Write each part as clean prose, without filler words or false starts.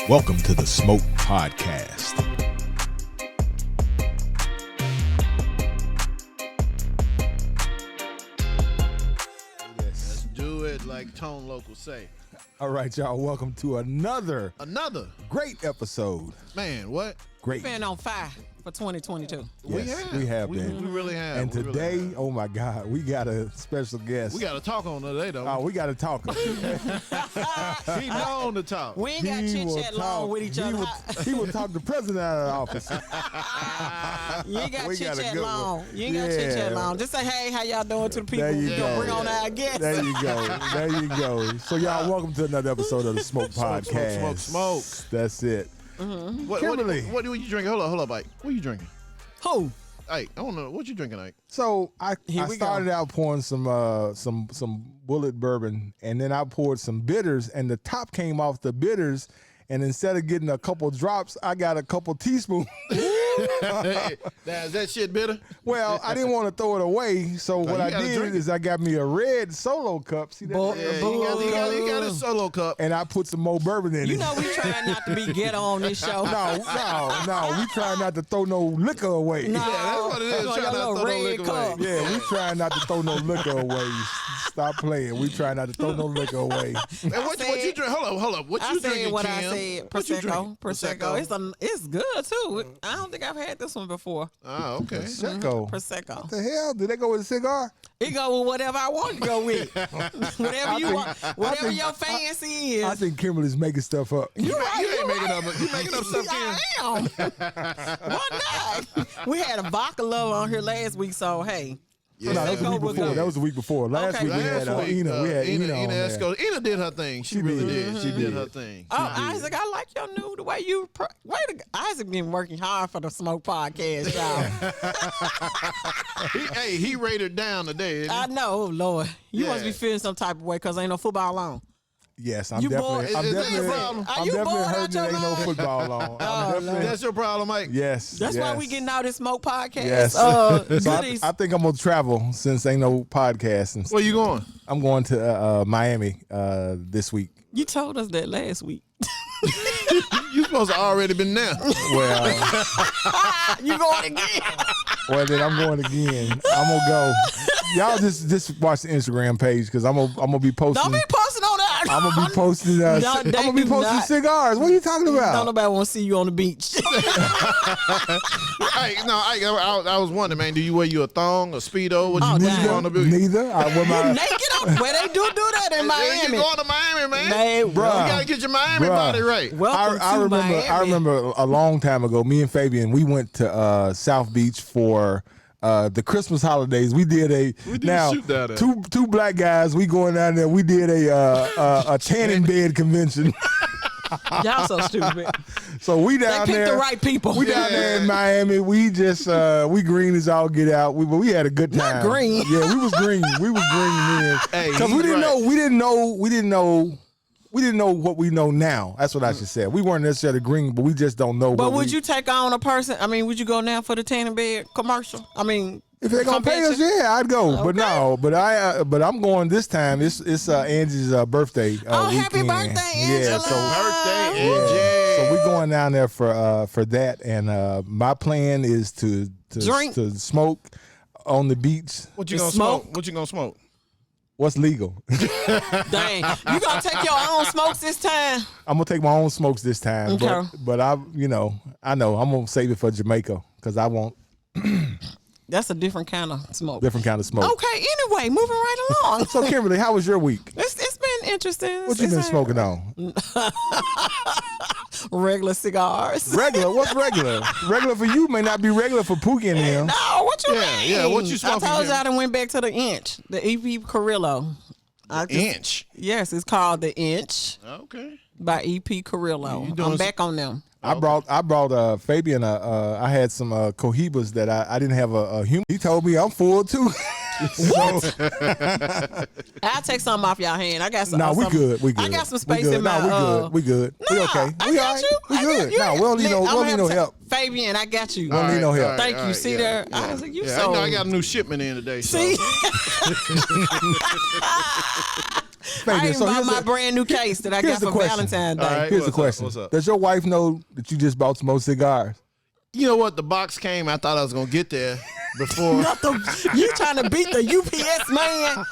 Welcome to the Smoke Podcast. Let's do it like Tone Local say. All right, y'all. Welcome to another great episode. Man, what? Great. Been on fire for 2022. Yes, we have been. We really have. And today, oh my God, we got a special guest. We got to talk on today, though. Oh, we got to talk. He known to talk. We ain't got chit-chat long with each other. He will talk the president out of the office. You ain't got We got a chit-chat good long. one. You ain't got chit-chat Yeah. long. Just say, hey, how y'all doing to the people? There you We go. gonna bring on our guests. There you go. There you go. So, y'all, welcome to another episode of the Smoke Podcast. Smoke. That's it. Kimberly. What are you drinking? Hold up, Ike. What are you drinking? Who? Ike, I don't know. What you drinking, Ike? So I Here we started out pouring some bullet bourbon, and then I poured some bitters, and the top came off the bitters, and instead of getting a couple drops, I got a couple teaspoons. Is that shit bitter? Well, I didn't want to throw it away, so what you I gotta did drink it. is I got me a red solo cup. See that? Boy, thing? Yeah, you got a solo cup. And I put some more bourbon in You it. know we trying not to be ghetto on this show. No, we trying not to throw no liquor away. No, that's what it is. you Try not to little throw no red liquor cup. away. Yeah, we trying not to throw no liquor away. Stop playing. We trying not to throw no liquor away. And what you drink? Hold up. What I you said drinking, what Kim? I said. What you drinking? Prosecco. It's good too. I don't think I've had this one before. Oh, okay. Prosecco. Prosecco. What the hell? Did they go with a cigar? It go with whatever I want to go with. Whatever you want. Whatever think- your fancy is. I think Kimberly's making stuff up. You ain't making up. You making up stuff, Kim. I am. Why not? We had a vodka lover on here last week, so hey. Yeah. No, that was the week Prosecco before. good. That was the week before. Last Okay. week we had Last week, Ina. We had Ina on Ina there. Esco. Ina did her thing. She really did. did. She She did did. her thing. Oh, Isaac, I like your new the way you. Isaac been working hard for the Smoke Podcast, y'all. He rated down today. Isn't he? I know, oh Lord, you must Yeah. be feeling some type of way because ain't no football on. Yes, I'm You definitely. bored? I'm Is that definitely. your problem? Are I'm you definitely bored out hurting. your There ain't no mind? football on. I'm definitely. That's your problem, Mike. Yes. That's why yes. we getting out this Smoke Podcast. Yes. Oh, So goodies. I think I'm gonna travel since ain't no podcasting. Where you going? I'm going to Miami this week. You told us that last week. You supposed to already been there. Well, You going again? then I'm going again. I'm gonna go. Y'all just watch the Instagram page because I'm gonna be posting. Don't be posting on that. I'm gonna be posting. No, I'm they gonna be do posting not. cigars. What are you talking Don't about? nobody want to see you on the beach. I was wondering, man. Do you wear you a thong, a speedo? What Oh, you damn. going to be? Neither. I wear my. Naked on where they do that in You Miami. going to Miami, man? Man, You Bruh. gotta get your Miami Bruh. body right. welcome I to remember. Miami. I remember a long time ago. Me and Fabian, we went to South Beach for the Christmas holidays. We did a shoot down there. two black guys. We going down there. We did a tanning bed convention. Y'all so stupid. So we They down picked there. the right people. We down there in Miami. We just we green as all get out. But we had a good time. Not green. Yeah, we was green. We was green then. Hey, Because we he's didn't right. know. We didn't know what we know now. That's what I should say. We weren't necessarily green, but we just don't know. But what would we, you take on a person? I mean, would you go now for the tanning bed commercial? I mean, If they're gonna pay us, convention? yeah, I'd go. But Okay. no, but I'm going this time. It's Angie's birthday. Oh, happy weekend. birthday, Yeah, Angela. so Birthday, yeah, Angie. so we're going down there for that, and my plan is to Drink. to smoke on the beach. What you The gonna smoke? smoke? What you gonna smoke? What's legal? dang, you gonna take your own smokes this time? I'm gonna take my own smokes this time, Okay. but I know I'm gonna save it for Jamaica because I want That's a different kind of smoke. different kind of smoke. Okay, anyway, moving right along. So Kimberly, how was your week? It's been interesting. What you been smoking on? Regular cigars. Regular? What's regular? Regular for you may not be regular for Pookie and them. No, what you Yeah, mean? yeah, what you I smoking, told Jim? y'all I went back to the Inch, the EP Carrillo. Inch. Yes, it's called the Inch Okay. by EP Carrillo. You doing I'm back on them. I brought Fabian I had some Cohibas that I didn't have a human. He told me I'm full too. So, I'll take some off y'all hand. I got some. no, we some- good. We good. I got some We space good. in my. No, we good. We No, okay. I We got all right. you. We I good. got you. No, we don't need no. Look, We don't I'ma need no have help. Fabian, I got you. We don't need no help. Thank you. See there? I was like, you so. I got a new shipment in today. So. See? I Fabian, even bought here's my a- brand new case that I here's got the for question. Valentine's Day. All right. Here's the What's up? question. What's up? Does your wife know that you just bought some more cigars? You know what? The box came. I thought I was gonna get there before. You trying to beat the UPS man?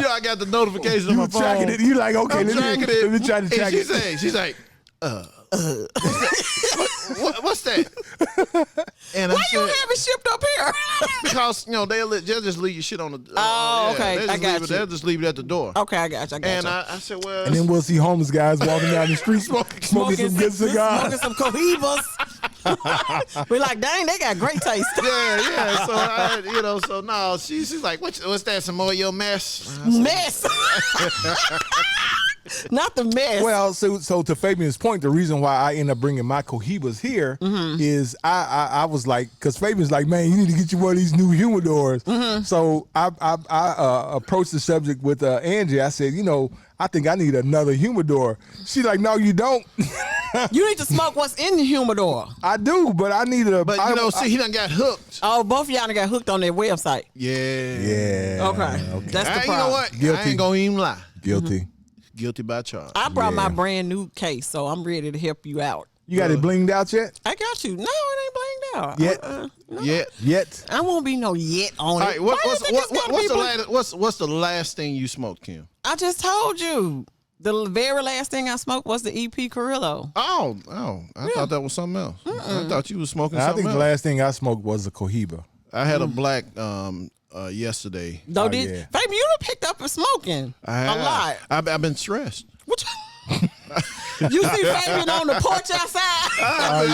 I got the notification on You my were phone. tracking it. You like, okay, I'm let tracking me try to And track it. she's like, what's that? And Why I you said, have it shipped up here? because they'll just leave your shit on the. Oh, okay. They'll I just got leave it, you. They'll just leave it at the door. Okay, I got you. And I said, well, And then we'll see homeless guys walking down the street smoking some good cigars. Smoking some cohibas. We're like, dang, they got great taste. yeah. So no, she's like, what's that? Some more of your mess? Mess. Not the mess. Well, so to Fabian's point, the reason why I end up bringing my cohibas here is I was like, because Fabian's like, man, you need to get you one of these new humidors. So I approached the subject with Angie. I said, I think I need another humidor. She's like, no, you don't. You need to smoke what's in the humidor. I do, but I need a. But he done got hooked. Oh, both of y'all done got hooked on their website. Yeah. Okay. That's the You problem. know what? Guilty. I ain't gonna even lie. Guilty. Guilty by charge. I brought my Yeah. brand new case, so I'm ready to help you out. You got it blinged out yet? I got you. No, it ain't blinged out. Yet? No. Yeah. Yet? I won't be no yet on All it. right. Why you think it's gotta be bling- What's the last thing you smoked, Kim? I just told you. The very last thing I smoked was the EP Carrillo. Oh! I thought that was something else. I thought you was smoking I something think else. the last thing I smoked was a cohiba. I had a black yesterday. No, yeah. Fabian, you done picked up and smoking a lot. I've been stressed. What you see Fabian on the porch outside? I'll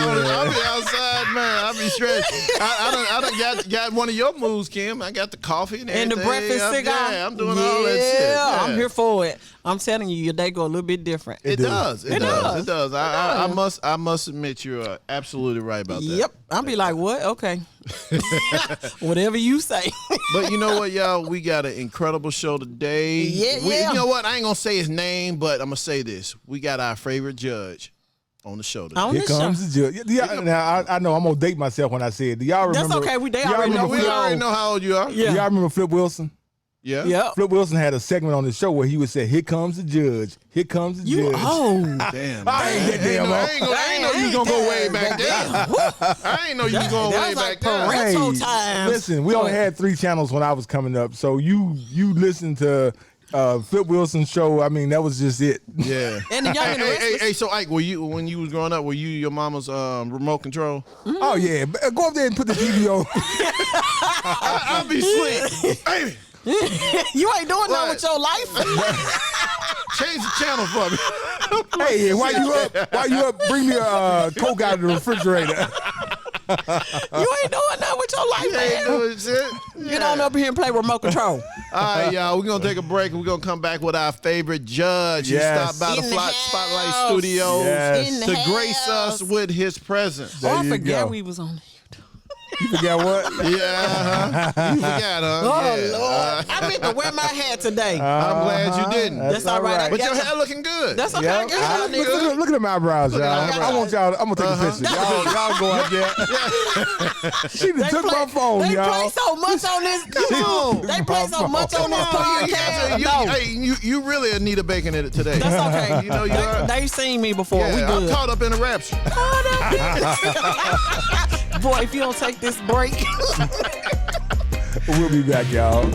be outside, man. I'll be stressed. I done got one of your moves, Kim. I got the coffee and And the everything. breakfast cigar. Yeah, I'm doing all that shit. Yeah, I'm here for it. I'm telling you, your day go a little bit different. It does. It does. I must admit you're absolutely right about that. Yep. I'll be like, what? Okay. Whatever you say. But you know what, y'all? We got an incredible show today. Yeah. You know what? I ain't gonna say his name, but I'm gonna say this: we got our favorite judge on the show today. On Here this show. comes the judge. Yeah, now I know I'm gonna date myself when I say it. Do y'all remember? That's okay. They y'all already know. remember We Flip- already know how old you are. Yeah. Do y'all remember Flip Wilson? Yeah. Yep. Flip Wilson had a segment on the show where he would say, "Here comes the judge. Here comes the You judge." Damn. I ain't that damn old. I ain't know you was gonna go way back there. I ain't know you was going That way was like back there. parade. Retro times. Listen, we only had 3 channels when I was coming up, so you listened to Flip Wilson's show. I mean, that was just it. Yeah. And the Young and the Restless. Hey, so Ike, when you was growing up, were you your mama's remote control? Oh yeah, go up there and put the TV on. I'll be slick. Hey, You ain't doing nothing What? with your life. change the channel for me. Hey, while you up, bring me a Coke out of the refrigerator. You ain't doing nothing with your life, You ain't man. doing shit. Get on up here and play remote control. All right, y'all. We're gonna take a break. We're gonna come back with our favorite judge. Yes. He stopped by In the the house. Spotlight Studios Yes. In the to grace house. us with his presence. Oh, I you forgot go. we was on. You forgot what? Yeah, you forgot, huh? Oh Yeah. Lord, I meant to wear my hat today. I'm glad you didn't. That's all right. I But got your you. hair looking good. That's okay. Yeah. I got you, nigga. Look at my eyebrows, y'all. at my I want y'all. I'm gonna take a picture. Y'all go out there. She done took my phone, They y'all. play so much on this. Come on. They play so much on this podcast. No. You really Anita Bacon in it today. That's okay. You know you are. They've seen me before. Yeah, We I'm good. caught up in a rapture. Boy, if you don't take this break. We'll be back, y'all.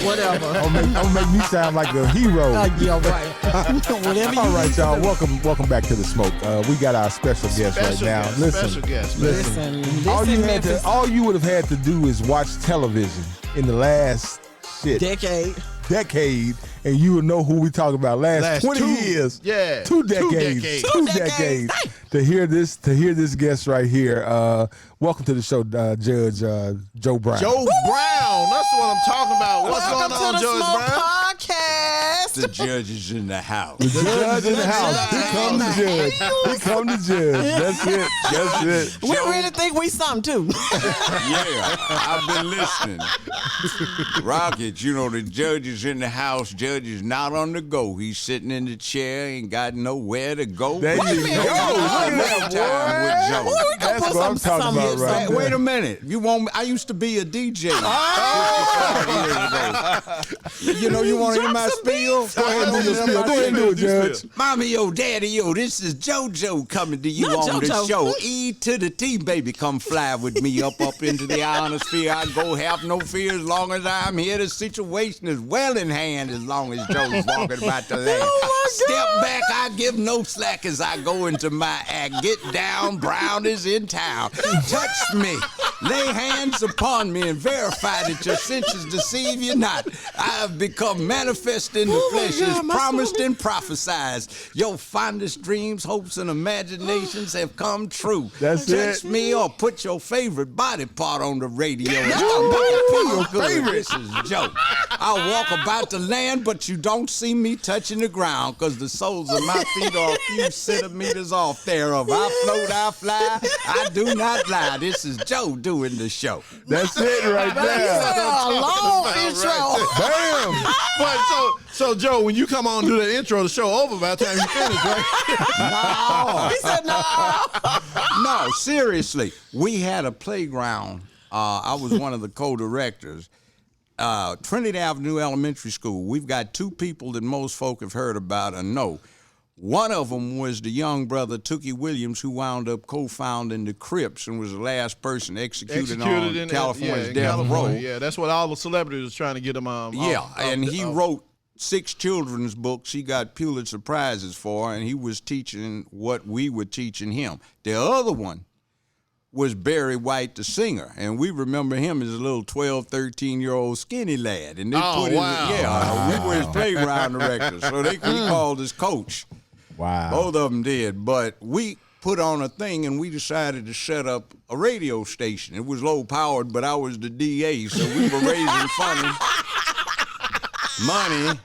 Whatever. I'm gonna make me sound like a hero. Yeah, right. Whatever you All right, need y'all. to do. Welcome back to the smoke. We got our special guest right now. Special guest. Listen, All this you in had to, Memphis all you would have had to do is watch television in the last decade, and you would know who we talking about. Last 20 years, Yeah. 2 decades, Two decades. to hear this guest right here. Welcome to the show, Judge Joe Brown. Joe Brown. That's what I'm talking about. What's Welcome going on, to the Judge Smoke Brown? Podcast. The judge is in the house. The judge in the house. Here come the judge. Here come the judge. That's it. That's it. We really think we something too. Yeah, I've been listening. Rocket, you know, the judge is in the house. Judge is not on the go. He's sitting in the chair, ain't got nowhere to go. There you go. Look at that, Time with Joe. Ooh, we gonna That's put what I'm some talking about hits right on. there. Wait a minute. You want me? I used to be a DJ. 55 years ago. You know, you want to hear my spiel? Go ahead and do your spiel. Go ahead and do it, Judge. Mommy, yo, daddy, yo, this is JoJo coming to you Not on JoJo. the show. E to the T, baby, come fly with me up into the ionosphere. I go have no fear as long as I'm here. The situation is well in hand as long as Joe's walking about the land. Step back, I give no slack as I go into my act. Get down, Brown is in town. Touch me, lay hands upon me, and verify that your senses deceive you not. I have become manifest in the flesh, as promised and prophesied. Your fondest dreams, hopes, and imaginations have come true. That's Touch it. me or put your favorite body part on the radio. Your favorite. This is Joe. I walk about the land, but you don't see me touching the ground, because the soles of my feet are a few centimeters off thereof. I float, I fly, I do not lie. This is Joe doing the show. That's it right there. A long intro. Bam. But so Joe, when you come on and do that intro, the show over by the time you finish, right? He said no. No, seriously. We had a playground. I was one of the co-directors. Trinity Avenue Elementary School. We've got two people that most folk have heard about or know. One of them was the young brother, Tookie Williams, who wound up co-founding the Crips and was the last person executed on in California's in death California. row. Yeah, that's what all the celebrities was trying to get him on. And he wrote 6 children's books he got Pulitzer Prizes for, and he was teaching what we were teaching him. The other one was Barry White, the singer, and we remember him as a little 12, 13-year-old skinny lad. And they put we were his playground directors, so he called his coach. Wow. Both of them did, but we put on a thing and we decided to set up a radio station. It was low powered, but I was the DA, so we were raising money,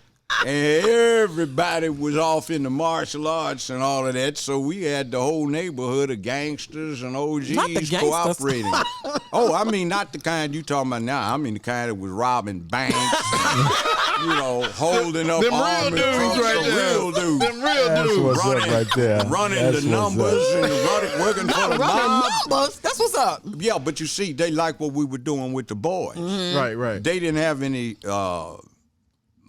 and everybody was off in the martial arts and all of that, so we had the whole neighborhood of gangsters and OGs Not the gangsters. cooperating. Oh, I mean, not the kind you talking about now. I mean the kind that was robbing banks, and, holding up Them real armored dudes trucks. right The there. real dudes. Them real That's dudes. what's up right there. Running That's the what's numbers up. and working for the mob. Numbers. That's what's up. Yeah, but you see, they like what we were doing with the boys. Right. They didn't have any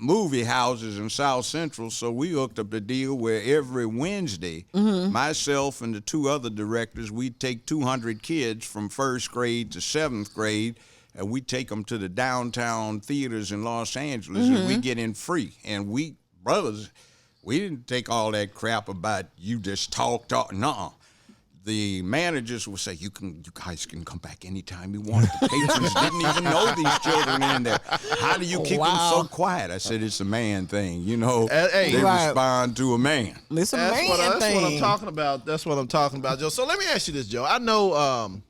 movie houses in South Central, so we hooked up a deal where every Wednesday, myself and the 2 other directors, we'd take 200 kids from 1st grade to 7th grade, and we take them to the downtown theaters in Los Angeles, and we get in free. And we, brothers, we didn't take all that crap about you just talk. Nuh-uh. The managers would say, you guys can come back anytime you want. The patrons didn't even know these children in there. How do you keep them so quiet? I said, it's a man thing. They respond to a man. It's a That's man what I'm thing. talking about. That's what I'm talking about, Joe. So let me ask you this, Joe. I know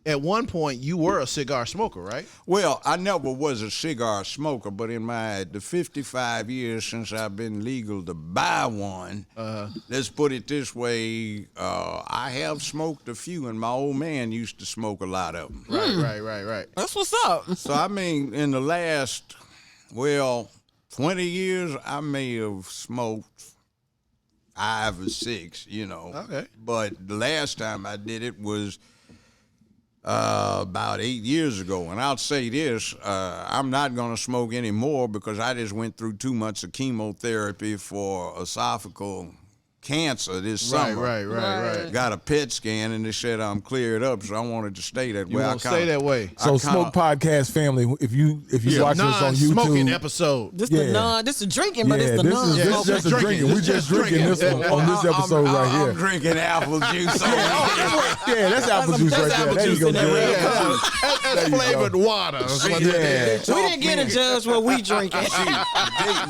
at one point you were a cigar smoker, right? Well, I never was a cigar smoker, but in the 55 years since I've been legal to buy one, let's put it this way, I have smoked a few, and my old man used to smoke a lot of them. Right. That's what's up. So, I mean, in the last, 20 years, I may have smoked 5 or 6, Okay. But the last time I did it was about 8 years ago. And I'll say this, I'm not going to smoke anymore because I just went through 2 months of chemotherapy for esophageal cancer this summer. Right. Got a PET scan and they said I'm cleared up, so I wanted to stay that You way. want to stay that way. So Smoke Podcast family, if you watching us on YouTube, Non-smoking episode. This the drinking, but it's the this non. is just a drinking. We just drinking this one on this episode right I'm here. drinking apple juice. Yeah, that's apple juice right there. There you go, Judge. That's flavored water. That's what that is. We didn't get a judge what we drinking.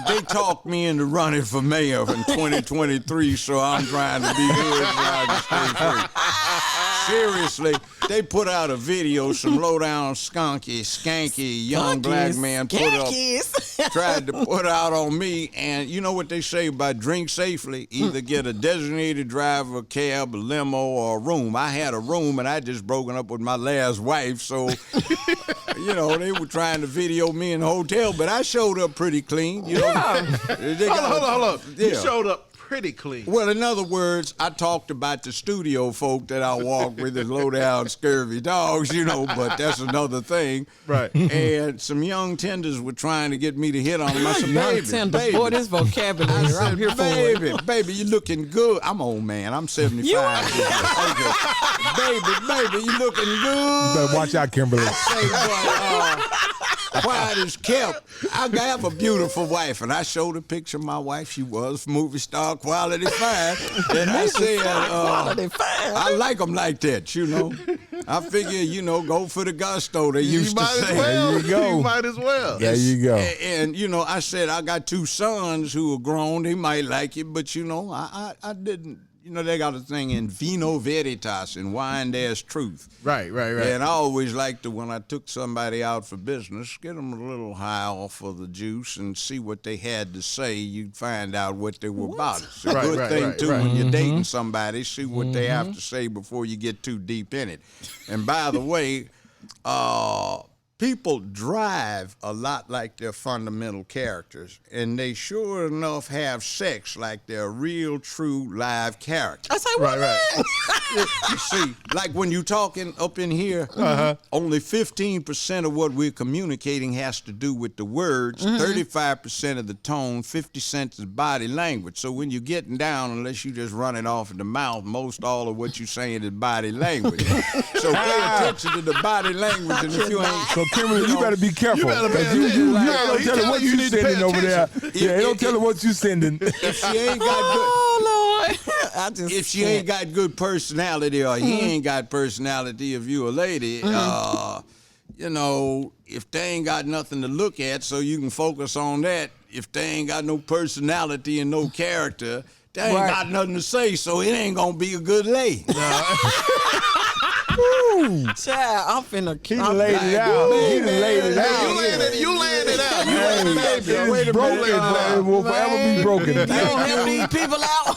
They talked me into running for mayor in 2023, so I'm trying to be good so I can stay free. seriously, they put out a video, some low down skanky young black man tried to put out on me. And you know what they say about drink safely? Either get a designated driver, cab, a limo, or a room. I had a room, and I just broken up with my last wife, so you know they were trying to video me in the hotel, but I showed up pretty clean. You know, Hold on. Yeah. You showed up pretty clean. Well, in other words, I talked about the studio folk that I walk with as low down scurvy dogs, you know, but that's another thing. Right. And some young tenders were trying to get me to hit on them. I said, Young tender, boy, this vocabulary, I'm here for it. Baby, you looking good. I'm old man. I'm 75. You Okay. Baby, you looking good. You better watch out, Kimberly. Say, boy, quiet as kept. I have a beautiful wife, and I showed a picture of my wife. She was movie star quality fine. And I said, I like them like that, you know. I figure, you know, go for the gusto, they used to say. There you go. You might as well. There you go. And, you know, I said, I got 2 sons who are grown. They might like it, but, you know, I didn't. You know, they got a thing in vino veritas, in wine there's truth. Right. And I always liked to, when I took somebody out for business, get them a little high off of the juice and see what they had to say. You'd find out what they were about. It's a good thing, too, when you're dating somebody, see what they have to say before you get too deep in it. And by the way, people drive a lot like they're fundamental characters, and they sure enough have sex like they're real, true, live characters. I say, right. You see, like when you talking up in here, only 15% of what we're communicating has to do with the words, 35% of the tone, 50% is body language. So when you're getting down, unless you just run it off of the mouth, most all of what you're saying is body language. So pay attention to the body language, and if you ain't... So Kimberly, you better be careful. You better pay 'cause you attention. don't tell her what you sending over there. Yeah, don't tell her what you sending. If she ain't got good... Oh, Lord. If she ain't got good personality, or he ain't got personality, if you a lady, you know, if they ain't got nothing to look at, so you can focus on that. If they ain't got no personality and no character, they ain't got nothing to say, so it ain't gonna be a good lay. Child, I'm finna He done laid it out. He done laid it out. You laying it out. It's broken. It will forever be broken. You don't help these people out.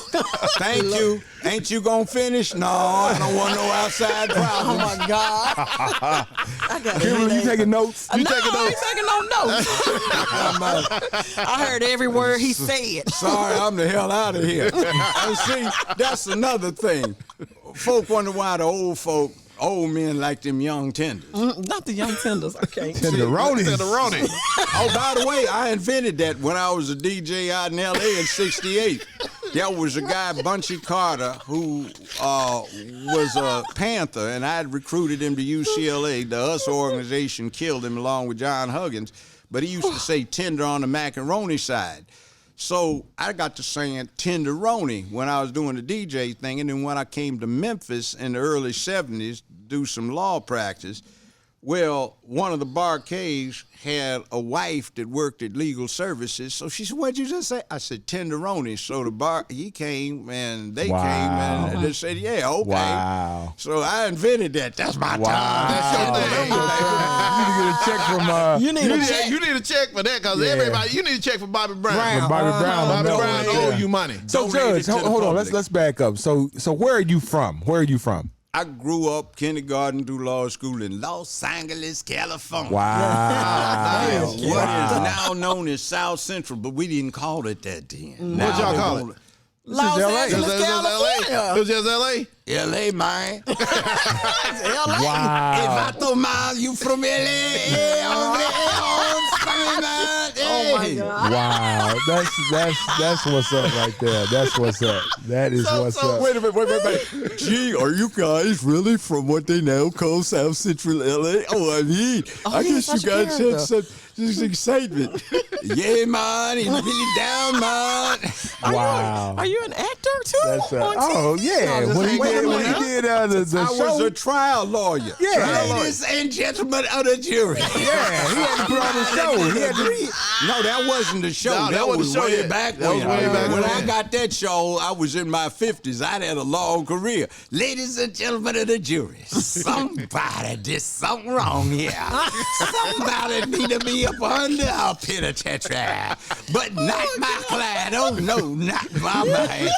Thank you. Ain't you gonna finish? No, I don't want no outside Oh problems. my God. I got Kimberly, you taking notes? I ain't taking no notes. I heard every word he said. Sorry, I'm the hell out of here. And see, that's another thing. Folk wonder why the old men like them young tenders. Not the young tenders. Okay. Tenderoni. Oh, by the way, I invented that when I was a DJ out in L.A. in '68. There was a guy, Bunchy Carter, who was a Panther, and I had recruited him to UCLA. The US organization killed him along with John Huggins, but he used to say tender on the macaroni side. So I got to saying tenderoni when I was doing the DJ thing, and then when I came to Memphis in the early 70s, do some law practice, well, one of the barcades had a wife that worked at legal services. So she said, "What'd you just say?" I said, "Tenderoni." So he came and they came and they said, "Yeah, okay." Wow. So I invented that. That's my time. That's your thing. You need to get a check from You need a check for that, because everybody. You need a check for Bobby Brown. Bobby Brown. Bobby Brown owe you money. So Judge, hold on. Let's back up. So where are you from? Where are you from? I grew up kindergarten through law school in Los Angeles, California. Wow. What is now known as South Central, but we didn't call it that then. What y'all call it? Los Angeles, California. It was just L.A.? L.A., man. LA. Wow. If I told you from L.A., Oh my God. Wow. That's what's up right there. That's what's up. That is what's up. Wait a minute. Gee, are you guys really from what they now call South Central L.A.? Oh, I mean, I guess you guys had This excitement. Yeah, man. He's really down, man. Wow. Are you an actor too? That's on oh TV? yeah. No, When he wait a did, minute. the I show. was a trial lawyer. Yeah. Ladies and gentlemen of the jury. Yeah, he had to put on the show. He had to. No, that wasn't the show. No, that wasn't was the show way yet. back That was when. way back when when. I got that show, I was in my 50s. I'd had a long career. Ladies and gentlemen of the jury, somebody did something wrong here. Somebody need to be up under a penitentiary. But not my client. Oh, no, not my man.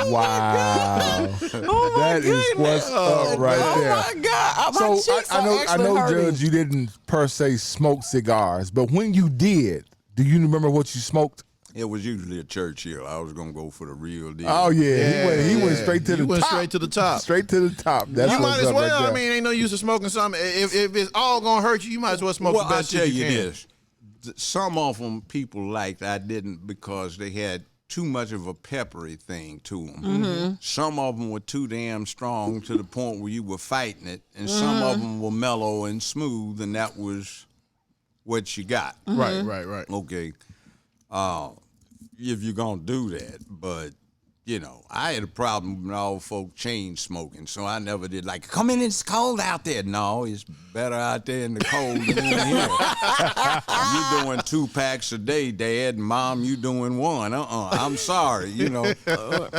Wow. Oh my That is what's up right there. Oh my God. My So cheeks I are know, actually hurting. Judge, you didn't per se smoke cigars, but when you did, do you remember what you smoked? It was usually a Churchill. I was going to go for the real deal. Oh yeah, he went straight to You the went top. straight to the top. Straight to the top. That's You what's might as up well. right there. I mean, ain't no use of smoking something. If it's all gonna hurt you, you might as well smoke Well, the I'll best tell shit you can. this. Some of them people liked I didn't because they had too much of a peppery thing to them. Mm-hmm. Some of them were too damn strong to the point where you were fighting it, and some of them were mellow and smooth, and that was what you got. Right, right. Okay. If you're going to do that, but, you know, I had a problem with all folk chain smoking, so I never did like, come in, it's cold out there. No, it's better out there in the cold than in here. You doing 2 packs a day, Dad, and Mom, you doing 1. I'm sorry, you know.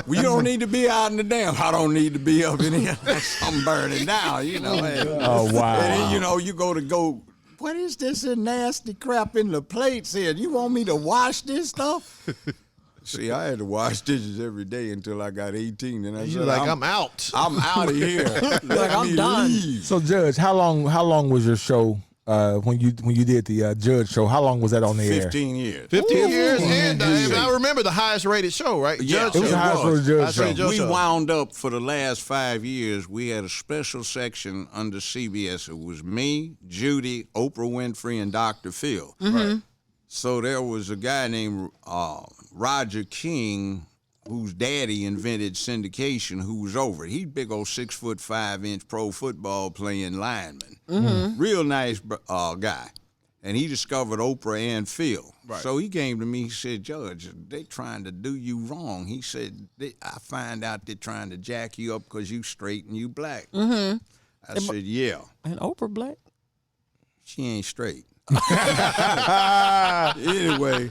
We don't need to be out in the damn. I don't need to be up in here. I'm burning down, you know. Oh wow. And then, you know, you go, what is this nasty crap in the plates here? You want me to wash this stuff? See, I had to wash dishes every day until I got 18, and I You're said, like, I'm out. I'm out of here. Let I'm me done. leave. So, Judge, how long was your show when you did the Judge show? How long was that on the air? 15 years. 15 years, 15 and years. I remember the highest rated show, right? Yeah, Judge It was show. the highest rated Judge Highest rated show. Judge We show. wound up for the last 5 years. We had a special section under CBS. It was me, Judy, Oprah Winfrey, and Dr. Phil. Right. So there was a guy named Roger King, whose daddy invented syndication, who was over it. He's big old 6'5" pro football playing lineman. Real nice guy. And he discovered Oprah and Phil. Right. So he came to me, he said, Judge, they trying to do you wrong. He said, I find out they're trying to jack you up because you straight and you black. I said, yeah. And Oprah Black? She ain't straight. Anyway,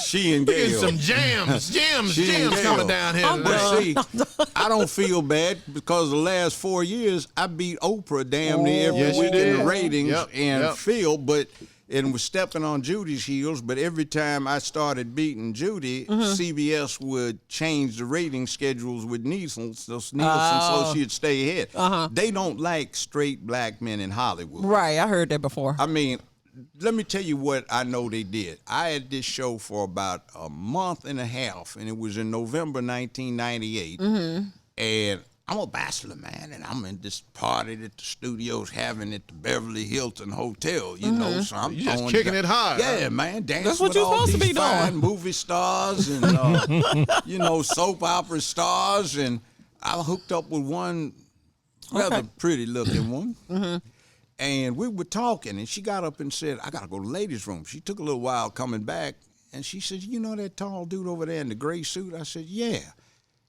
she and Getting Gail. some jams She and Gail. coming down here. But today. see, I don't feel bad because the last 4 years I beat Oprah damn near every Yes, you week in did. the ratings Yep, and yep. Phil, and was stepping on Judy's heels. But every time I started beating Judy, CBS would change the rating schedules with Nielsen, so she'd stay ahead. They don't like straight black men in Hollywood. Right, I heard that before. I mean, let me tell you what I know they did. I had this show for about a month and a half, and it was in November 1998. And I'm a bachelor, man, and I'm in this party that the studio's having at the Beverly Hilton Hotel, you know. So I'm You just throwing kicking down- it high, Yeah, huh? man, dancing That's what with you're all supposed to these be doing. fine movie stars and, you know, soap opera stars. And I hooked up with one rather pretty-looking one. And we were talking, and she got up and said, I got to go to the ladies' room. She took a little while coming back, and she said, you know that tall dude over there in the gray suit? I said, yeah.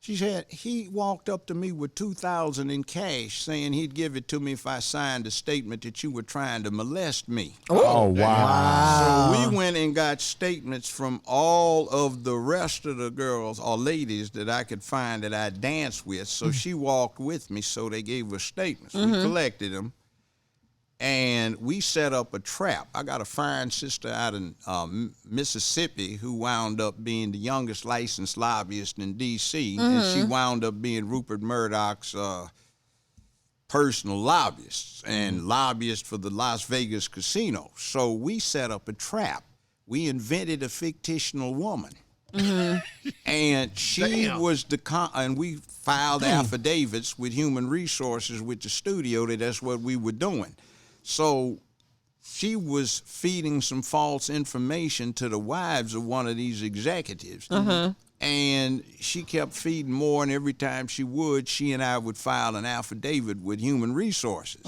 She said, he walked up to me with $2,000 in cash saying he'd give it to me if I signed a statement that you were trying to molest me. Oh wow. So we went and got statements from all of the rest of the girls or ladies that I could find that I danced with. So she walked with me, so they gave us statements. We collected them. And we set up a trap. I got a fine sister out in Mississippi who wound up being the youngest licensed lobbyist in D.C., and she wound up being Rupert Murdoch's personal lobbyist and lobbyist for the Las Vegas casino. So we set up a trap. We invented a fictional woman. And she was and we filed affidavits with Human Resources with the studio that's what we were doing. So she was feeding some false information to the wives of one of these executives. And she kept feeding more, and every time she would, she and I would file an affidavit with Human Resources.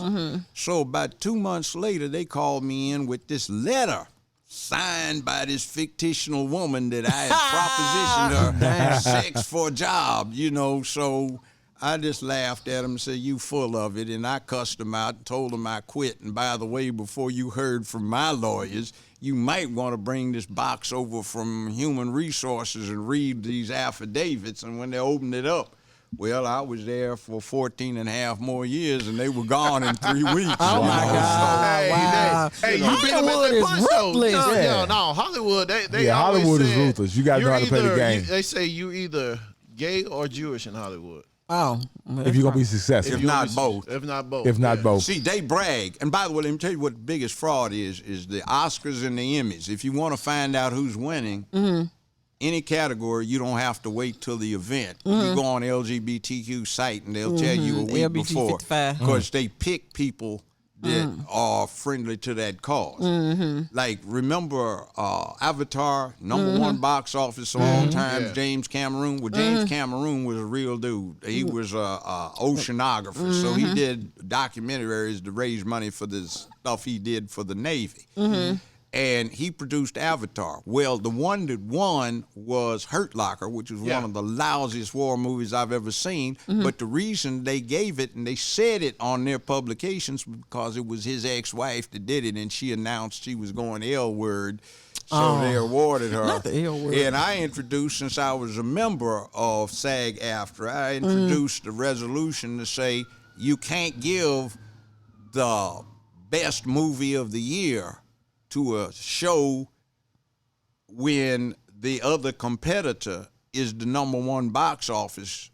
So about 2 months later, they called me in with this letter signed by this fictional woman that I had propositioned her sex for a job, you know. So I just laughed at him and said, "You full of it," and I cussed him out and told him I quit. And by the way, before you heard from my lawyers, you might want to bring this box over from Human Resources and read these affidavits. And when they opened it up, well, I was there for 14 and a half more years, and they were gone in 3 weeks. Oh, my God. Hey, you beat them at Hollywood that is punch, though. ruthless. No, Hollywood, they Yeah, always Hollywood is said ruthless. You gotta know you're how to play the game. They say you either gay or Jewish in Hollywood. Oh, If you're gonna be successful, If not both. If not both. if not yeah. both. See, they brag. And by the way, let me tell you what the biggest fraud is the Oscars and the Emmys. If you want to find out who's winning, any category, you don't have to wait till the event. You go on LGBTQ site and they'll tell you a week LGBT before. 55. Because they pick people that are friendly to that cause. Like, remember Avatar, #1 box office of all time, Yeah. James Cameron? Well, James Cameron was a real dude. He was a oceanographer, so he did documentaries to raise money for the stuff he did for the Navy. And he produced Avatar. Well, the one that won was Hurt Locker, which was one of the lousiest war movies I've ever seen. But the reason they gave it, and they said it on their publications, because it was his ex-wife that did it, and she announced she was going L-word. So they awarded her. Not the L word. And I introduced, since I was a member of SAG-AFTRA, I introduced a resolution to say you can't give the best movie of the year to a show when the other competitor is the #1 box office,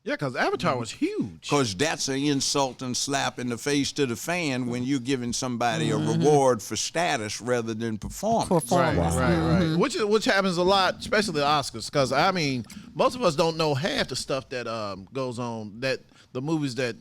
Yeah, because Avatar was huge. because that's an insult and slap in the face to the fan when you're giving somebody a reward for status rather than performance. Right. Which happens a lot, especially the Oscars, because I mean, most of us don't know half the stuff that goes on, that the movies that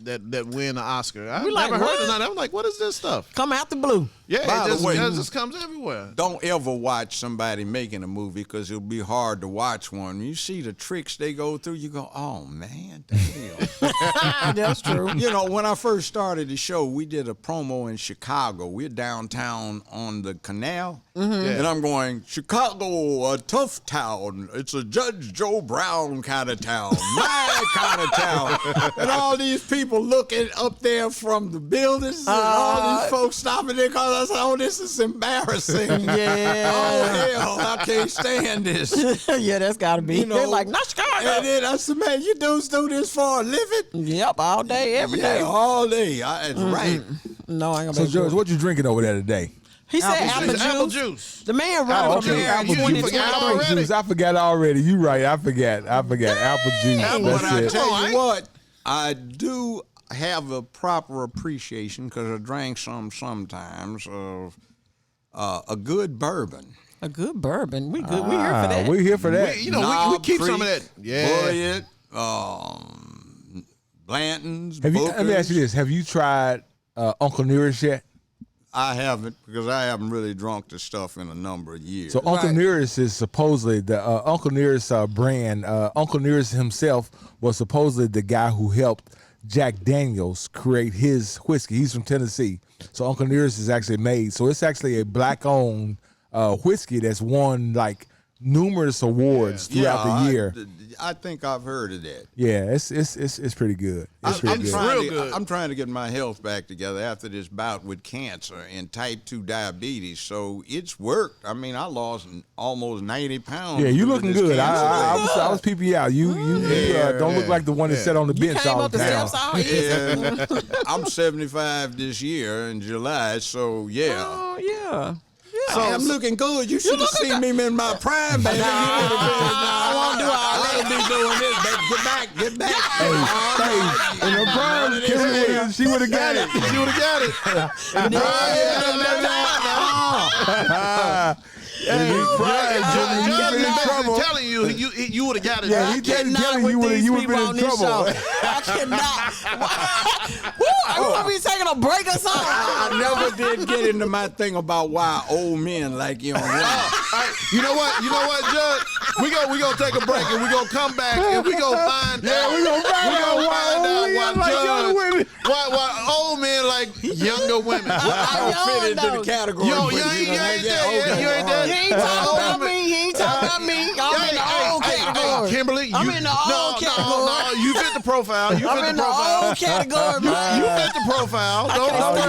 win an Oscar. I've We like, never heard what? of none. I'm like, what is this stuff? Come out the blue. Yeah, By the way- it just comes everywhere. Don't ever watch somebody making a movie, because it'll be hard to watch one. You see the tricks they go through, you go, oh, man, damn. That's true. You know, when I first started the show, we did a promo in Chicago. We're downtown on the canal, and I'm going, Chicago, a tough town. It's a Judge Joe Brown kind of town, my kind of town. And all these people looking up there from the buildings, and all these folks stopping there because I said, oh, this is embarrassing. Yeah. Oh, hell, I can't stand this. Yeah, that's got to be. You know, They're like, not Chicago. And then I said, man, you dudes do this for a living? Yep, all day, every day. All day. That's right. No, I ain't So gonna George, what you drinking over there today? He said apple juice. Apple juice. The man running Oh, from okay. here. Apple You juice. forgot Apple already? juice. I forgot already. You right. I forgot. Apple juice. But That's I it. tell you what, I do have a proper appreciation, because I drank sometimes, of a good bourbon. A good bourbon. We good. We here for that. We're here for that. We keep some of that. Yeah. Bulleit, Blanton's, Let me ask you this: have you tried Uncle Nearest yet? I haven't, because I haven't really drunk this stuff in a number of years. So Uncle Nearest is supposedly the Uncle Nearest brand. Uncle Nearest himself was supposedly the guy who helped Jack Daniels create his whiskey. He's from Tennessee. So Uncle Nearest is actually made. So it's actually a black-owned whiskey that's won like numerous awards throughout the year. I think I've heard of that. Yeah, it's pretty good. It's pretty good. real good. I'm trying to get my health back together after this bout with cancer and type 2 diabetes. So it's worked. I mean, I lost almost 90 pounds. Yeah, you due to looking this good. cancer. I was peeping you out. You don't look like the one that sat on the You bench came all up the the time. steps all easy. Yeah. I'm 75 this year in July, so yeah. Oh, yeah. So I'm looking good. You should have seen me in my prime, baby. I won't do all that. Be doing this, baby. Get back. Hey, in her prime, she would have got it. She would have got it. Judge is basically telling you would have got it. Yeah, he telling you would have been in trouble. I cannot. Woo, I want to be taking a break or something. I never did get into my thing about why old men like young women. You know what, Judge? We gonna take a break and we gonna come back and we gonna find out. we gonna find out why old men like younger women. I don't fit into the category. You ain't there. He ain't talking about me. I'm in the old category. Kimberly, I'm in the old category. No, you fit the profile. I'm in the old category, man. You fit the profile. Don't worry about that.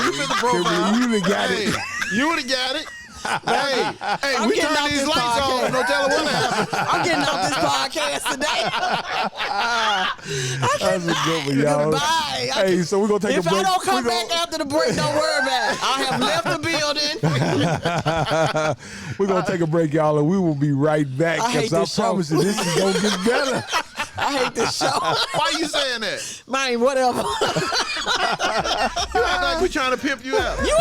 You fit the profile. You would've got it. You would have got it. Hey, I'm we getting turn off these this lights podcast. on. Don't tell her what happened. I'm getting off this podcast today. That's a good one, y'all. Goodbye. Hey, so we're gonna take a If break. I don't come back after the break, don't worry about it. I have left the building. We're gonna take a break, y'all, and we will be right back. I hate Because I this show. promise you, this is gonna get better. I hate this show. Why you saying that? Man, whatever. You act like we trying to pimp you out. You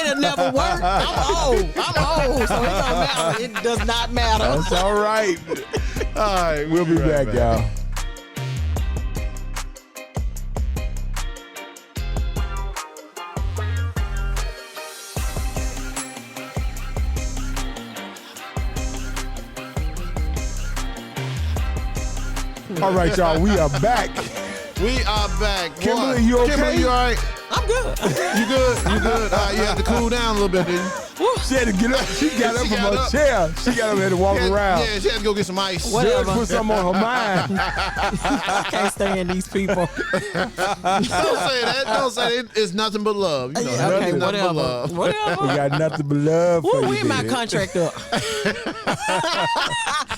ain't never worked. I'm old, so it don't matter. It does not matter. That's all right. All right, We'll be back, y'all. All right, y'all, we are back. We are back. Kimberly, you okay? Kimberly, you all right? I'm good. You good? You good? You have to cool down a little bit, didn't you? She had to get up. She got up She from got her up. chair. She got up and had to walk around. Yeah, she had to go get some ice. What? Judge Whatever. put something on her mind. I can't stand these people. Don't say that. Don't say that. It's nothing but love. You know, Okay, nothing but whatever. love. We Whatever. got nothing but love for Ooh, you, when my baby. contract up?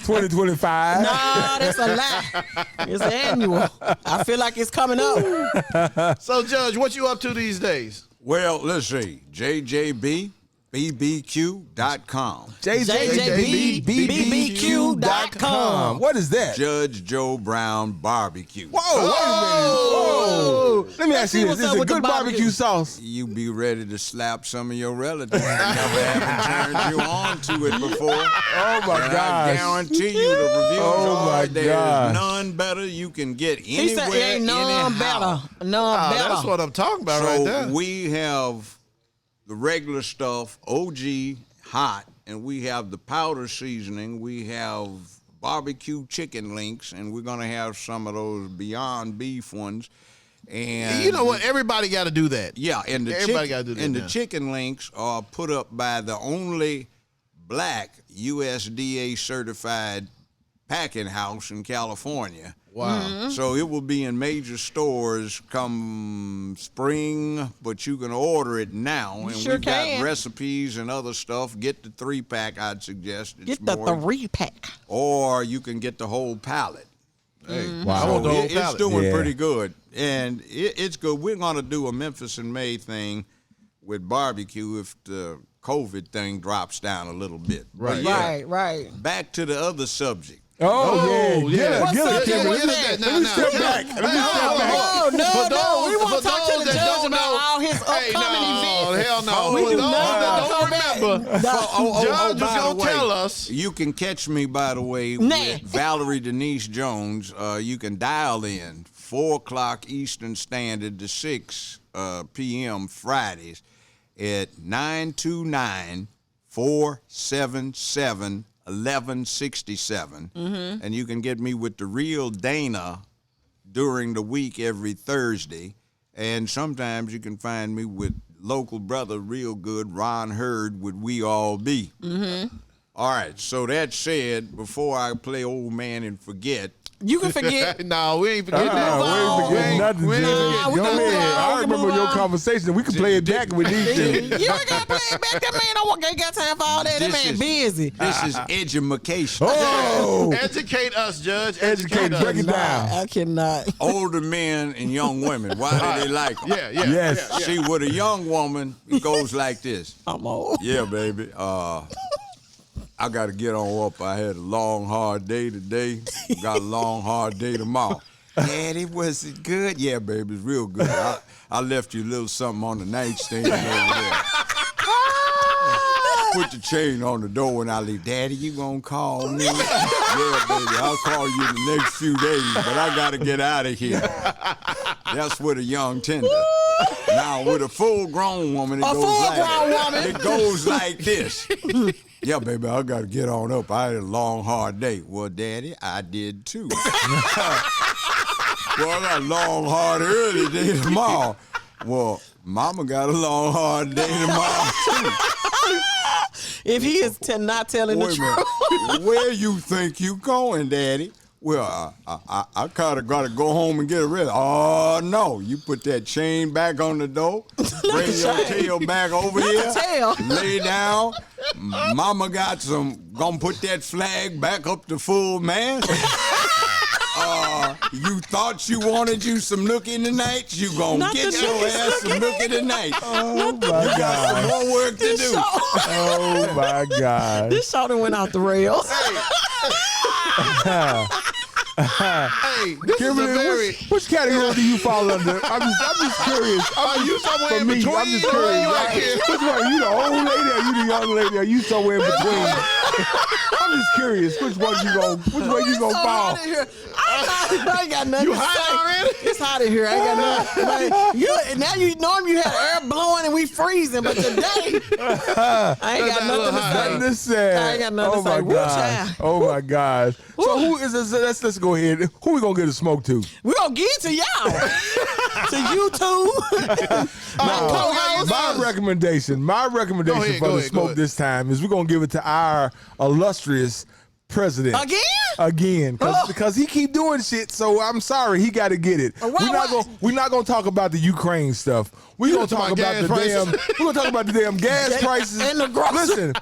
2025. Nah, that's a lie. It's annual. I feel like it's coming up. So, Judge, what you up to these days? Well, let's see. JJBBBQ.com. JJBBBQ.com. What is that? Judge Joe Brown Barbecue. Whoa, wait a minute. Whoa. Let me ask you this. what's This up is a with the good barbecue barbecue. sauce. You be ready to slap some of your relatives that never haven't turned you on to it before. Oh, my And I gosh. guarantee you the reviews Oh, are my there's gosh. none better you can get He said anywhere, it ain't none anyhow. better. None better. That's what I'm talking about So right there. we have the regular stuff, OG hot, and we have the powder seasoning. We have barbecue chicken links, and we're gonna have some of those Beyond Beef ones. And You know what? Everybody got to do that. Yeah, and the Everybody gotta do that And now. the chicken links are put up by the only black USDA certified packing house in California. Wow. So it will be in major stores come spring, but you can order it now. And sure we've got can. recipes and other stuff. Get the 3-pack, I'd suggest. It's Get the more, 3-pack. or you can get the whole pallet. Hey, Wow. I want the whole It's palette. doing Yeah. pretty good, and it's good. We're gonna do a Memphis in May thing with barbecue if the COVID thing drops down a little bit. Right. But yeah, Right. back to the other subject. Oh, Oh, yeah. yeah. Get What's it, up, get Kimberly? it. What's that? Now, Let me step back. Let me step back. Oh, no. We want to talk to the that judge don't about know- all his Hey, upcoming no, events. hell no. We For do those not that want to don't come back. remember, Judge was by the going to way, tell us. You can catch me, by the way, Nah. with Valerie Denise Jones. You can dial in 4 o'clock Eastern Standard to 6 p.m. Fridays at 929-477-1167. And you can get me with the real Dana during the week every Thursday. And sometimes you can find me with local brother, real good, Ron Hurd with We All Be. All right, so that said, before I play Old Man and Forget, You can forget. No, we ain't forgetting that. We ain't forgetting nothing, We ain't Jimmy. forgetting we Go can move ahead. on, I we can remember move your on. conversation. We can play it back with these two. You ain't got to play it back. That man ain't got time for all that. That man busy. this is edumacation. Oh, Educate us, Judge. educate, break it down. I cannot. Older men and young women, why do they like them? Yeah. Yes. See, with a young woman, it goes like this. I'm old. Yeah, baby. I got to get on up. I had a long, hard day today. Got a long, hard day tomorrow. Daddy, was it good? Yeah, baby, it's real good. I left you a little something on the nightstand over there. put the chain on the door when I leave. Daddy, you gonna call me? Yeah, baby, I'll call you in the next few days, but I gotta get out of here. That's with a young tender. Now with a full-grown woman, it goes like this. Yeah, baby, I gotta get on up. I had a long, hard day. Well, Daddy, I did too. Well, I got a long, hard, early day tomorrow. Well, Mama got a long, hard day tomorrow too. If he is not telling the truth. Where you think you going, Daddy? Well, I kind of got to go home and get ready. Oh, no. You put that chain back on the door, bring your tail back over here, lay down. Mama got gonna put that flag back up to full mast. You thought you wanted you some nookie tonight? You gonna get your ass some nookie tonight. Oh, my You got some more work to do. Oh, my God. This show done went off the rails. Hey, this is a very... Which category do you fall under? I'm just curious. Are you somewhere in between? I'm just curious. Which one? You the old lady or you the young lady? Are you somewhere in between? I'm just curious. Which one you gonna fall? I ain't got nothing You to hot say. already? It's hot in here. I ain't got nothing. Now you know you had air blowing and we freezing, but today I ain't got nothing to say. I ain't got nothing to say. Woo, child. Oh my gosh. So who is this? Let's go ahead. Who we gonna get a smoke to? We're gonna get to y'all. To you two. My recommendation for the smoke this time is we're gonna give it to our illustrious president. Again, because he keep doing shit. So I'm sorry, he got to get it. We're not gonna talk about the Ukraine stuff. We're gonna talk about the damn gas prices. And the groceries.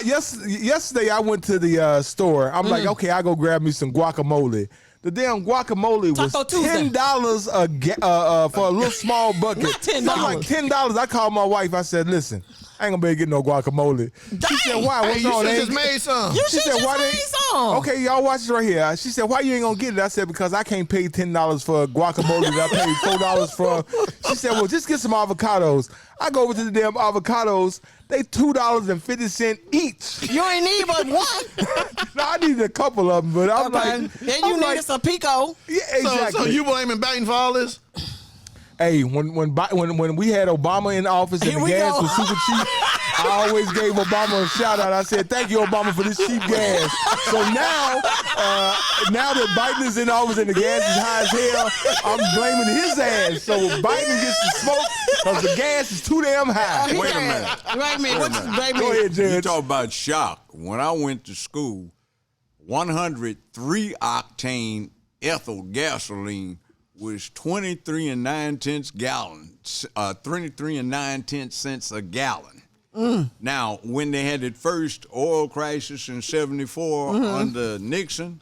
Listen, yesterday I went to the store. I'm like, okay, I go grab me some guacamole. The damn guacamole was $10 for a little small bucket. Not $10. I'm like $10. I called my wife. I said, listen, I ain't gonna be able to get no guacamole. Dang. She said, why? What's Hey, you on? should just made some. You should just made some. Okay, y'all watch this right here. She said, why you ain't gonna get it? I said, because I can't pay $10 for guacamole that I paid $4 for. She said, well, just get some avocados. I go over to the damn avocados. They $2.50 each. You ain't need but one. No, I needed a couple of them, but I'm like, then you needed some pico. Yeah, exactly. So you blaming Biden for all this? Hey, when we had Obama in office and the gas was super cheap, I always gave Obama a shout out. I said, thank you, Obama, for this cheap gas. So now that Biden is in office and the gas is high as hell, I'm blaming his ass. So Biden gets the smoke because the gas is too damn high. Wait a minute. Go ahead, Judge. You talk about shock. When I went to school, 103 octane ethyl gasoline was 23 9/10 gallon, 23 9/10 cents a gallon. Now, when they had the first oil crisis in '74 under Nixon,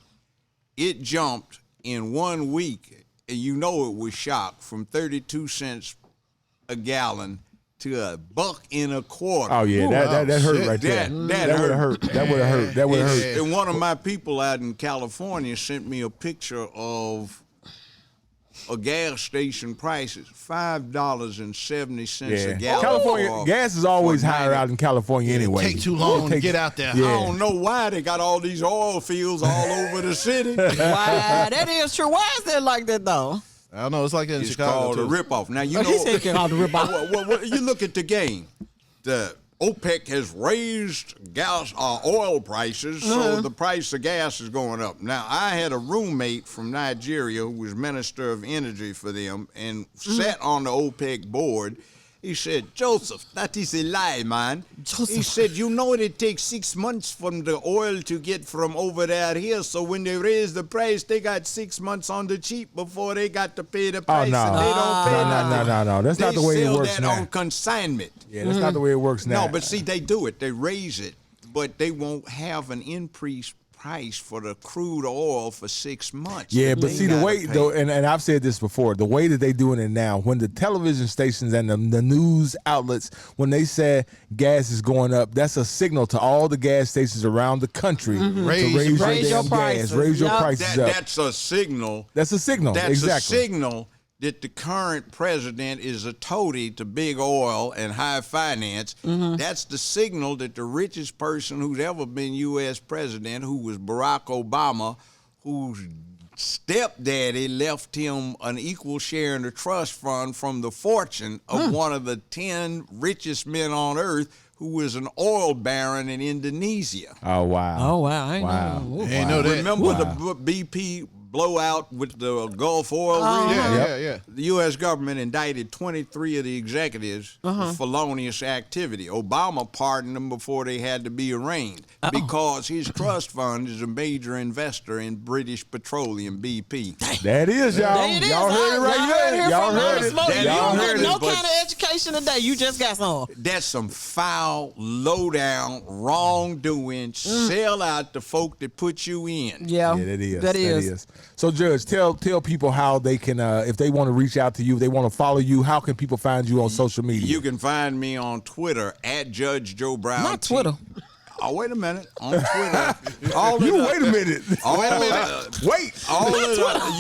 it jumped in 1 week, and you know it was shock, from 32 cents a gallon to $1.25. Oh yeah, that hurt right there. That would have hurt. That would have hurt. And one of my people out in California sent me a picture of a gas station prices, $5.70 a gallon. California gas is always higher out in California anyway. Take too long to get out there. Yeah. I don't know why they got all these oil fields all over the city. Why? That is true. Why is that like that though? I don't know. It's like that in It's Chicago called too. a ripoff. Now you know. He said it's called a ripoff. You look at the game. The OPEC has raised oil prices, so the price of gas is going up. Now, I had a roommate from Nigeria who was Minister of Energy for them and sat on the OPEC board. He said, Joseph, that is a lie, man. He said, you know it takes 6 months for the oil to get from over there here, so when they raise the price, they got 6 months on the cheap before they got to pay the price, and they don't pay nothing. No. That's not the way it works They sell that on consignment. Yeah, that's not the way it works now. No, but see, they do it. They raise it, but they won't have an increased price for the crude oil for 6 months. Yeah, but see the way though, and I've said this before, the way that they doing it now, when the television stations and the news outlets, when they say gas is going up, that's a signal to all the gas stations around the country to raise your prices. gas, raise your prices up. That's a signal. That's a signal. That's exactly. a signal that the current president is a toady to big oil and high finance, that's the signal that the richest person who's ever been U.S. president, who was Barack Obama, whose stepdaddy left him an equal share in the trust fund from the fortune of one of the 10 richest men on earth, who was an oil baron in Indonesia. Oh, wow. Oh, wow. I ain't know that. Remember the BP blowout with the Gulf oil rig? Yeah. The U.S. government indicted 23 of the executives for felonious activity. Obama pardoned them before they had to be arraigned because his trust fund is a major investor in British Petroleum, BP. That is, y'all. There it is. Y'all heard it right there. Y'all heard it. You Y'all don't heard get it. no kind of education today. You just got some. That's some foul, low-down, wrongdoing, sell out the folk that put you in. Yeah, Yeah, that is. That is. So, Judge, tell people how they can, if they want to reach out to you, if they want to follow you, how can people find you on social media? You can find me on Twitter at Judge Joe Brown. Not Twitter. Oh, wait a minute. On Twitter. Wait a minute. Wait.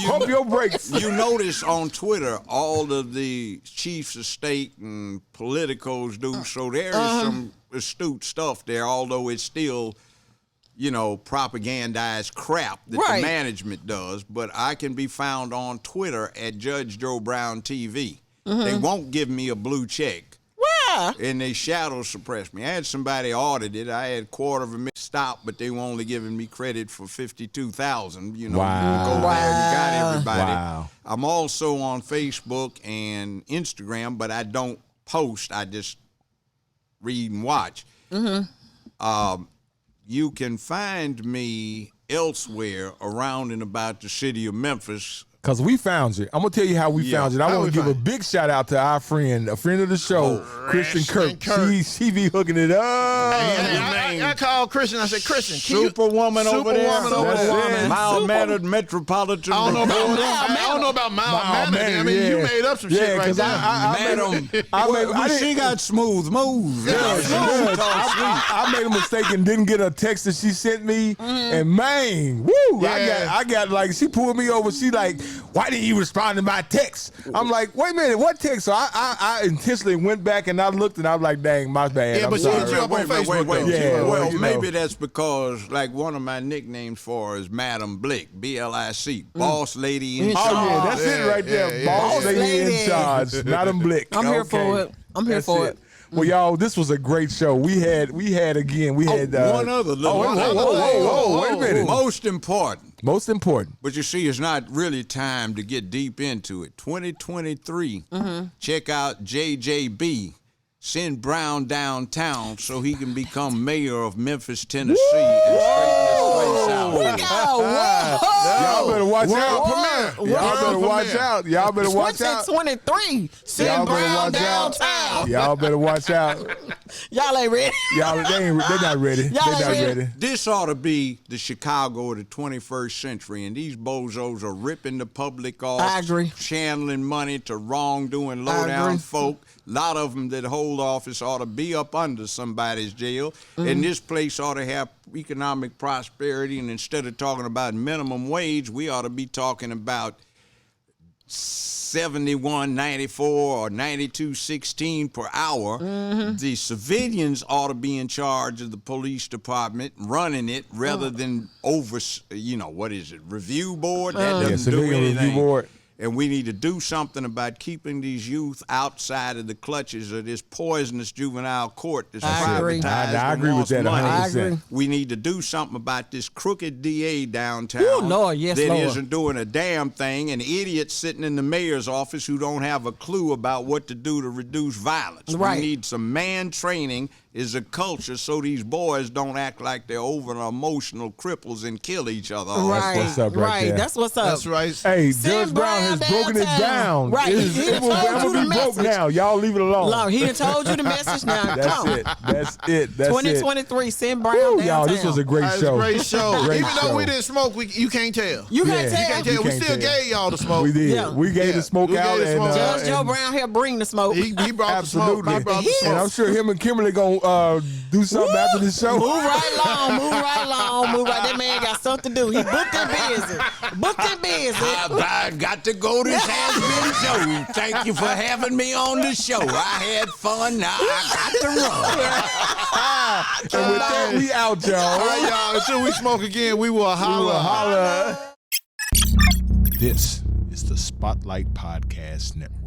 Pump your brakes. You notice on Twitter all of the chiefs of state and politicos do, so there is some astute stuff there, although it's still, propagandized crap that the management does. But I can be found on Twitter at Judge Joe Brown TV. They won't give me a blue check. Wow. And they shadow suppress me. I had somebody audited. I had $250,000 stop, but they were only giving me credit for $52,000. You know, Wow. you go there, you got everybody. Wow. I'm also on Facebook and Instagram, but I don't post. I just read and watch. You can find me elsewhere around and about the city of Memphis. Because we found you. I'm going to tell you how we found you. I want to give a big shout out to our friend, a friend of the show, Christian Kirk. She be hooking it up. I called Christian. I said, Christian, Superwoman over there. Superwoman. Mild-mannered metropolitan. I don't know about mild-mannered. I mean, you made up some shit right there. She got smooth moves. I made a mistake and didn't get a text that she sent me. And man, woo, I got like, she pulled me over. She like, why didn't you respond to my text? I'm like, wait a minute, what text? So I intentionally went back and I looked and I was like, dang, my bad. Yeah, I'm but sorry. she hit you up on Facebook. Wait. Yeah, well, maybe that's because, like, one of my nicknames for her is Madam Blick, B-L-I-C, Boss Lady in Charge. Oh, yeah, that's it right there. Boss lady in charge. Madam Blick. I'm here for it. That's it. Well, y'all, this was a great show. We had one other little wait a minute. Most important. But you see, it's not really time to get deep into it. 2023, check out JJB. Send Brown downtown so he can become mayor of Memphis, Tennessee, and straighten this place out. Y'all better watch out. Y'all better watch out. 2023. Send Brown downtown. Y'all better watch out. Y'all ain't ready. They're not ready. They're not ready. This ought to be the Chicago of the 21st century, and these bozos are ripping the public off. I agree. Channeling money to wrongdoing, low-down folk. A lot of them that hold office ought to be up under somebody's jail. And this place ought to have economic prosperity. And instead of talking about minimum wage, we ought to be talking about $71.94 or $92.16 per hour. The civilians ought to be in charge of the police department, running it, rather than review board? That doesn't do anything. Review board. And we need to do something about keeping these youth outside of the clutches of this poisonous juvenile court that's privatized. I agree with that 100%. We need to do something about this crooked DA downtown that isn't doing a damn thing, and idiots sitting in the mayor's office who don't have a clue about what to do to reduce violence. Right. We need some man training as a culture so these boys don't act like they're over emotional cripples and kill each other. Right. That's what's up right there. That's what's up. That's right. Hey, Judge Brown has broken it down. Right. It will be broke now. Y'all leave it alone. He done told you the message now. That's it. 2023, send Brown downtown. Y'all, this was a great show. Great show. Great Even though show. we didn't smoke, you can't tell. You can't tell. You can't tell. We still gave y'all the smoke. We did. Yeah. We gave the smoke out. Judge Joe Brown here bring the smoke. He brought absolutely. the smoke. And I'm sure him and Kimberly gonna go do something after the show? Move right along. That man got something to do. He booked and busy. I got to go. This has been Joe. Thank you for having me on the show. I had fun. Now I got to run. And with that, we out, y'all. All right, y'all. Until we smoke again, we will holla. This is the Spotlight Podcast Network.